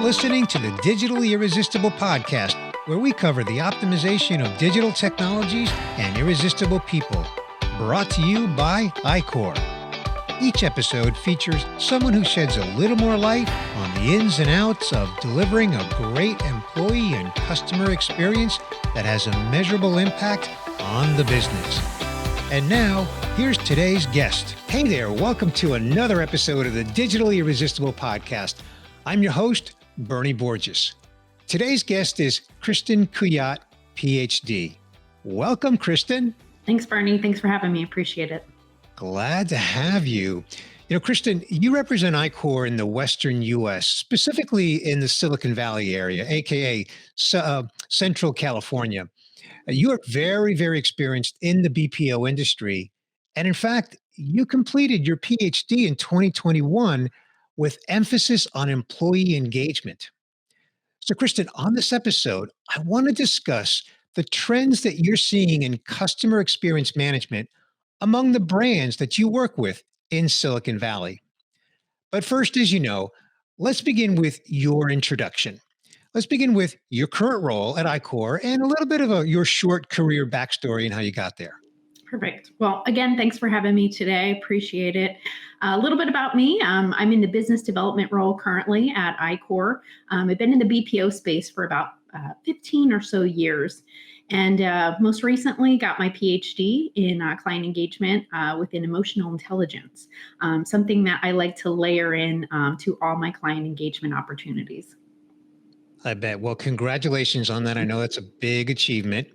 listening to the Digitally Irresistible podcast, where we cover the optimization of digital technologies and irresistible people. Brought to you by iQor. Each episode features someone who sheds a little more light on the ins and outs of delivering a great employee and customer experience that has a measurable impact on the business. And now, here's today's guest. Hey there, welcome to another episode of the Digitally Irresistible podcast. I'm your host, Bernie Borges. Today's guest is Kristen Kuyatt, Ph.D. Welcome, Kristen. Thanks, Bernie. Thanks for having me. Appreciate it. Glad to have you. You know, Kristen, you represent iQor in the Western U.S., specifically in the Silicon Valley area, aka Central California. You are very, very experienced in the BPO industry. And in fact, you completed your PhD in 2021 with emphasis on employee engagement. So, Kristen, on this episode, I want to discuss the trends that you're seeing in customer experience management among the brands that you work with in Silicon Valley. But first, as you know, let's begin with your introduction. Let's begin with your current role at iQor and a little bit of your short career backstory and how you got there. Perfect. Well, again, thanks for having me today. Appreciate it. A little bit about me. I'm in the business development role currently at iQor. I've been in the BPO space for about 15 or so years. And most recently got my PhD in client engagement within emotional intelligence, something that I like to layer in to all my client engagement opportunities. I bet. Well, congratulations on that. I know that's a big achievement.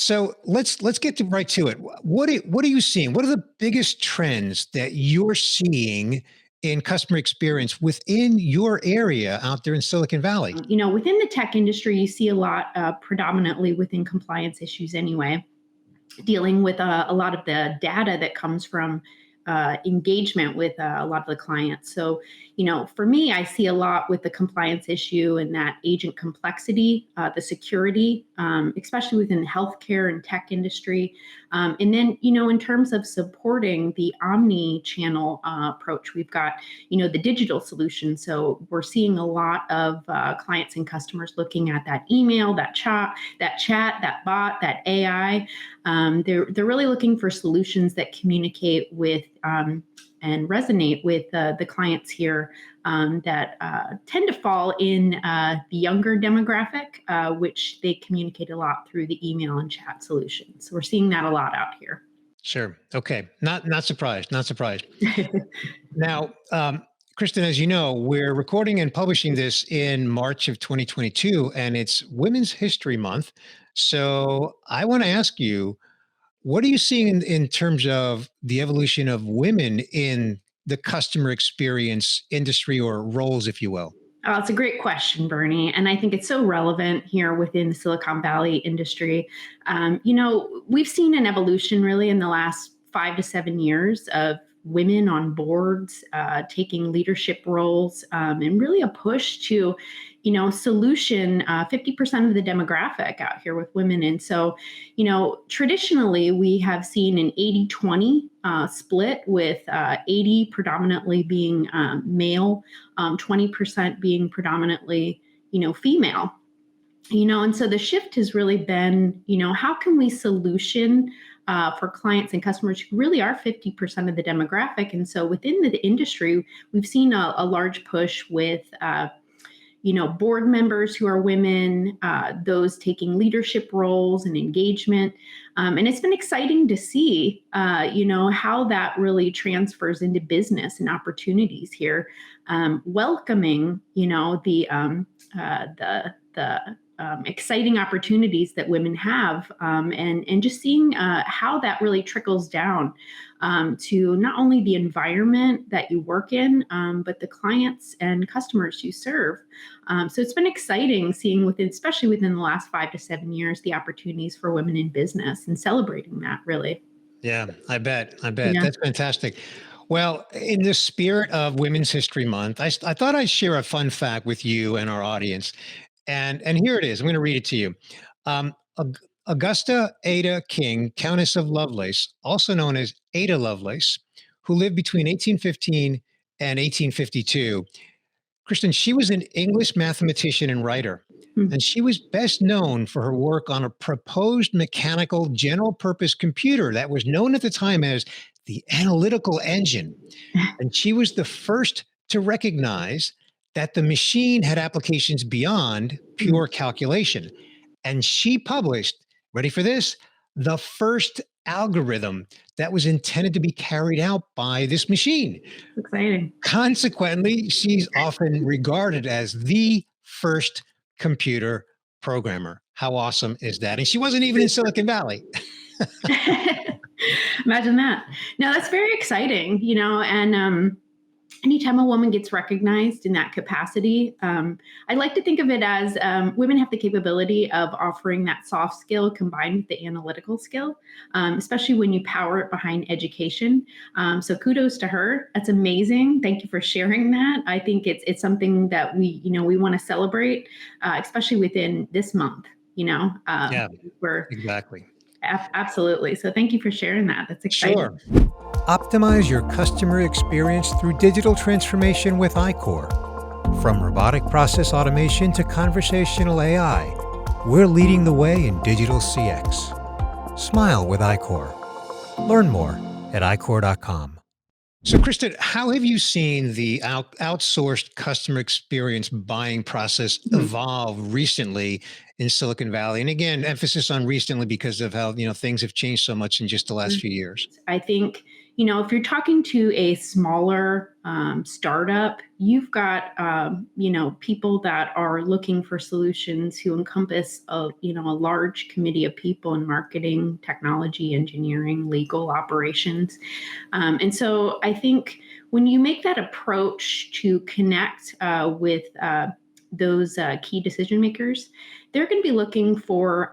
So let's get right to it. What are you seeing? What are the biggest trends that you're seeing in customer experience within your area out there in Silicon Valley? You know, within the tech industry, you see a lot predominantly within compliance issues anyway, dealing with a lot of the data that comes from engagement with a lot of the clients. So, you know, for me, I see a lot with the compliance issue and that agent complexity, the security, especially within the healthcare and tech industry. And then, you know, in terms of supporting the omni-channel approach, we've got, you know, the digital solution. So we're seeing a lot of clients and customers looking at that email, that chat, that bot, that AI. They're really looking for solutions that communicate with and resonate with the clients here that tend to fall in the younger demographic, which they communicate a lot through the email and chat solutions. So we're seeing that a lot out here. Sure. Okay. Not surprised. Not surprised. Now, Kristen, as you know, we're recording and publishing this in March of 2022, and it's Women's History Month. So I want to ask you, what are you seeing in terms of the evolution of women in the customer experience industry or roles, if you will? Oh, it's a great question, Bernie. And I think it's so relevant here within the Silicon Valley industry. You know, we've seen an evolution really in the last 5 to 7 years of women on boards, taking leadership roles, and really a push to, you know, solution 50% of the demographic out here with women. And so, you know, traditionally we have seen an 80-20 split with 80 predominantly being male, 20% being predominantly, you know, female. You know, and so the shift has really been, you know, how can we solution for clients and customers who really are 50% of the demographic? And so within the industry, we've seen a large push with, you know, board members who are women, those taking leadership roles and engagement. And it's been exciting to see, you know, how that really transfers into business and opportunities here, welcoming, you know, the exciting opportunities that women have, and just seeing how that really trickles down to not only the environment that you work in, but the clients and customers you serve. So it's been exciting seeing especially within the last 5 to 7 years, the opportunities for women in business and celebrating that really. Yeah, I bet. Yeah. That's fantastic. Well, in the spirit of Women's History Month, I thought I'd share a fun fact with you and our audience. And here it is. I'm going to read it to you. Augusta Ada King, Countess of Lovelace, also known as Ada Lovelace, who lived between 1815 and 1852, Kristen, she was an English mathematician and writer, Hmm. and she was best known for her work on a proposed mechanical general purpose computer that was known at the time as the analytical engine. And she was the first to recognize that the machine had applications beyond Hmm. pure calculation. And she published, ready for this, the first algorithm that was intended to be carried out by this machine. It's exciting. Consequently, she's often regarded as the first computer programmer. How awesome is that? And she wasn't even in Silicon Valley. Imagine that. No, that's very exciting, and anytime a woman gets recognized in that capacity, I like to think of it as women have the capability of offering that soft skill combined with the analytical skill, especially when you power it behind education. So kudos to her. That's amazing. Thank you for sharing that. I think it's something that we want to celebrate, especially within this month. Yeah, We're exactly. absolutely. So thank you for sharing that. That's exciting. Sure. Optimize your customer experience through digital transformation with iQor. From robotic process automation to conversational AI, we're leading the way in digital CX. Smile with iQor. Learn more at iQor.com. So, Kristen, how have you seen the outsourced customer experience buying process Mhm. evolve recently in Silicon Valley? And again, emphasis on recently because of how things have changed so much in just the last few years. I think, if you're talking to a smaller startup, you've got, people that are looking for solutions who encompass a large committee of people in marketing, technology, engineering, legal, operations. And so I think when you make that approach to connect with those key decision makers, they're going to be looking for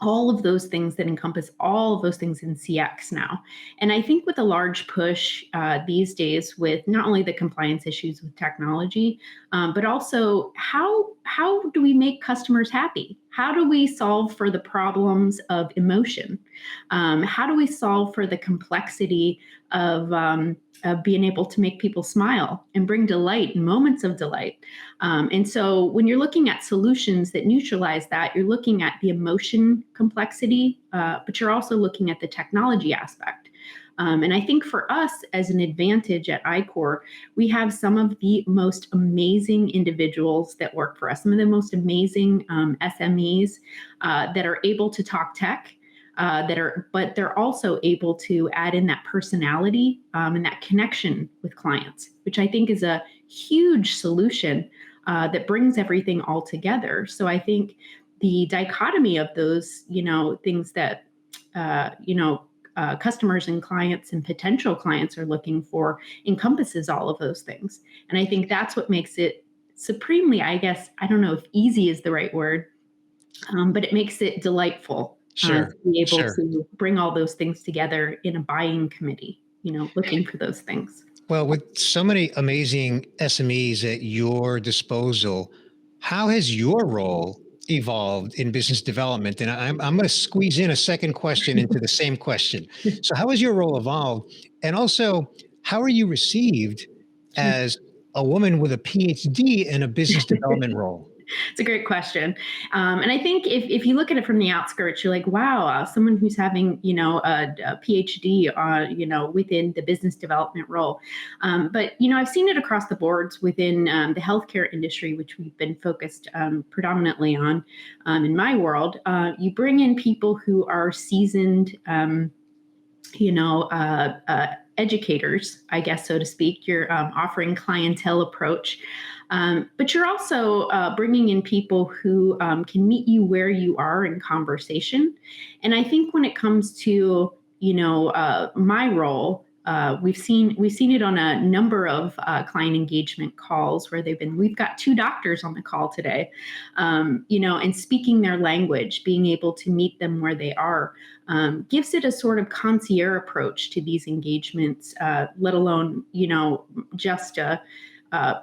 all of those things that encompass all of those things in CX now. And I think with a large push these days with not only the compliance issues with technology, but also how do we make customers happy? How do we solve for the problems of emotion? How do we solve for the complexity of being able to make people smile and bring delight and moments of delight? And so when you're looking at solutions that neutralize that, you're looking at the emotion complexity, but you're also looking at the technology aspect. And I think for us as an advantage at iQor, we have some of the most amazing individuals that work for us, some of the most amazing SMEs that are able to talk tech. But they're also able to add in that personality and that connection with clients, which I think is a huge solution that brings everything all together. So I think the dichotomy of those, things that, customers and clients and potential clients are looking for encompasses all of those things. And I think that's what makes it supremely, I guess, I don't know if easy is the right word, but it makes it delightful to Sure, be able sure. to bring all those things together in a buying committee, looking for those things. Well, with so many amazing SMEs at your disposal, how has your role evolved in business development? And I'm going to squeeze in a second question into the same question. So, how has your role evolved? And also, how are you received as a woman with a PhD in a business development role? It's a great question. And I think if you look at it from the outskirts, you're like, wow, someone who's having, a PhD, within the business development role. But, I've seen it across the boards within the healthcare industry, which we've been focused predominantly on in my world. You bring in people who are seasoned, educators, I guess, so to speak. You're offering clientele approach, but you're also bringing in people who can meet you where you are in conversation. And I think when it comes to my role, we've seen it on a number of client engagement calls where we've got two doctors on the call today, and speaking their language, being able to meet them where they are, gives it a sort of concierge approach to these engagements, let alone just a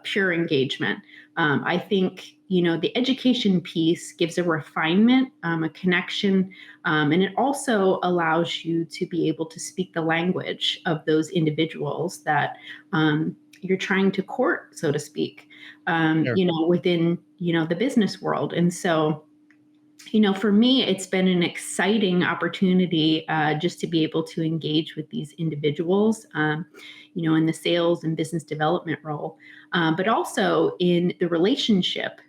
pure engagement. I think the education piece gives a refinement, a connection, and it also allows you to be able to speak the language of those individuals that you're trying to court, so to speak, Sure. within, the business world. And so, for me, it's been an exciting opportunity just to be able to engage with these individuals, in the sales and business development role, but also in the relationship,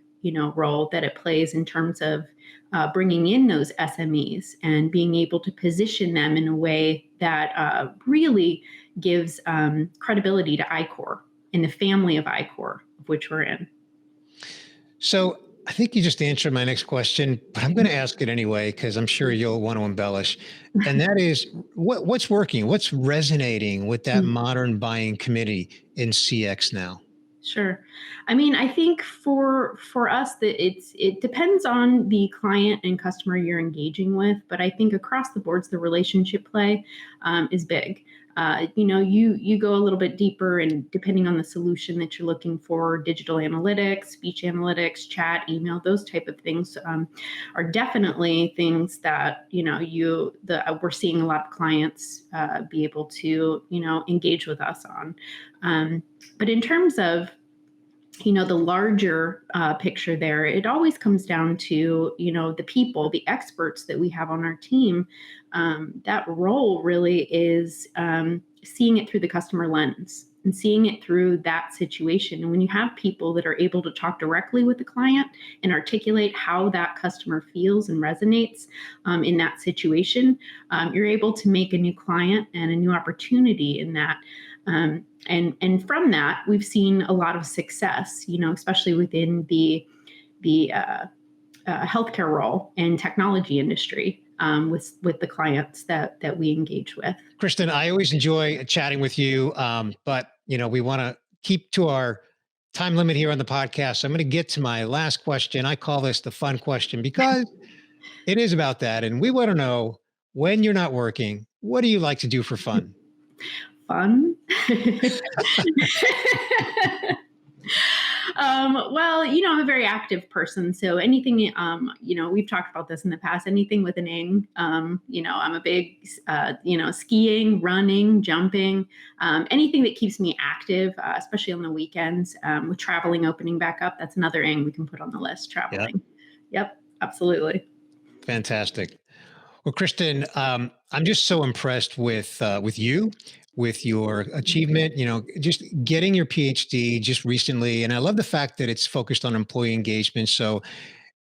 role that it plays in terms of bringing in those SMEs and being able to position them in a way that really gives credibility to iQor and the family of iQor, of which we're in. So I think you just answered my next question, but I'm going to ask it anyway because I'm sure you'll want to embellish. And that is, what's working? What's resonating with that modern buying committee in CX now? Sure. I mean, I think for us that it depends on the client and customer you're engaging with, but I think across the boards the relationship play is big. You go a little bit deeper, and depending on the solution that you're looking for, digital analytics, speech analytics, chat, email, those type of things are definitely things that we're seeing a lot of clients be able to engage with us on. But in terms of the larger picture there, it always comes down to the people, the experts that we have on our team. That role really is seeing it through the customer lens and seeing it through that situation. And when you have people that are able to talk directly with the client and articulate how that customer feels and resonates in that situation, you're able to make a new client and a new opportunity in that. And from that, we've seen a lot of success, especially within the healthcare role and technology industry with the clients that we engage with. Kristen, I always enjoy chatting with you, but we want to keep to our time limit here on the podcast. So I'm going to get to my last question. I call this the fun question because it is about that. And we want to know, when you're not working, what do you like to do for fun? Fun. Well, I'm a very active person. So anything, we've talked about this in the past, anything with an ing, I'm a big, skiing, running, jumping, anything that keeps me active, especially on the weekends, with traveling opening back up. That's another ing we can put on the list, traveling. Yep, absolutely. Fantastic. Well, Kristen, I'm just so impressed with you, with your achievement, just getting your PhD just recently. And I love the fact that it's focused on employee engagement. So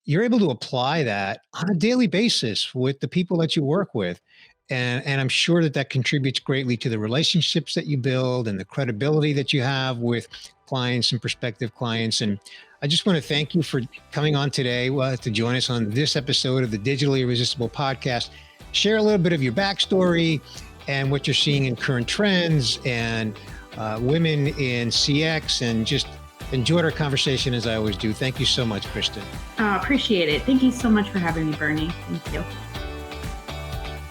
you're able to apply that on a daily basis with the people that you work with. And I'm sure that contributes greatly to the relationships that you build and the credibility that you have with clients and prospective clients. And I just want to thank you for coming on today to join us on this episode of the Digitally Irresistible podcast. Share a little bit of your backstory and what you're seeing in current trends and women in CX, and just enjoyed our conversation as I always do. Thank you so much, Kristen. Appreciate it. Thank you so much for having me, Bernie. Thank you.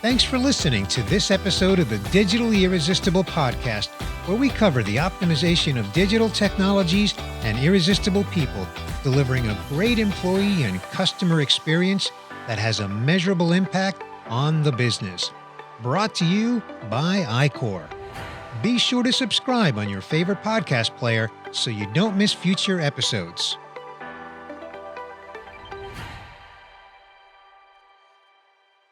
Thanks for listening to this episode of the Digitally Irresistible podcast, where we cover the optimization of digital technologies and irresistible people, delivering a great employee and customer experience that has a measurable impact on the business. Brought to you by iQor. Be sure to subscribe on your favorite podcast player so you don't miss future episodes.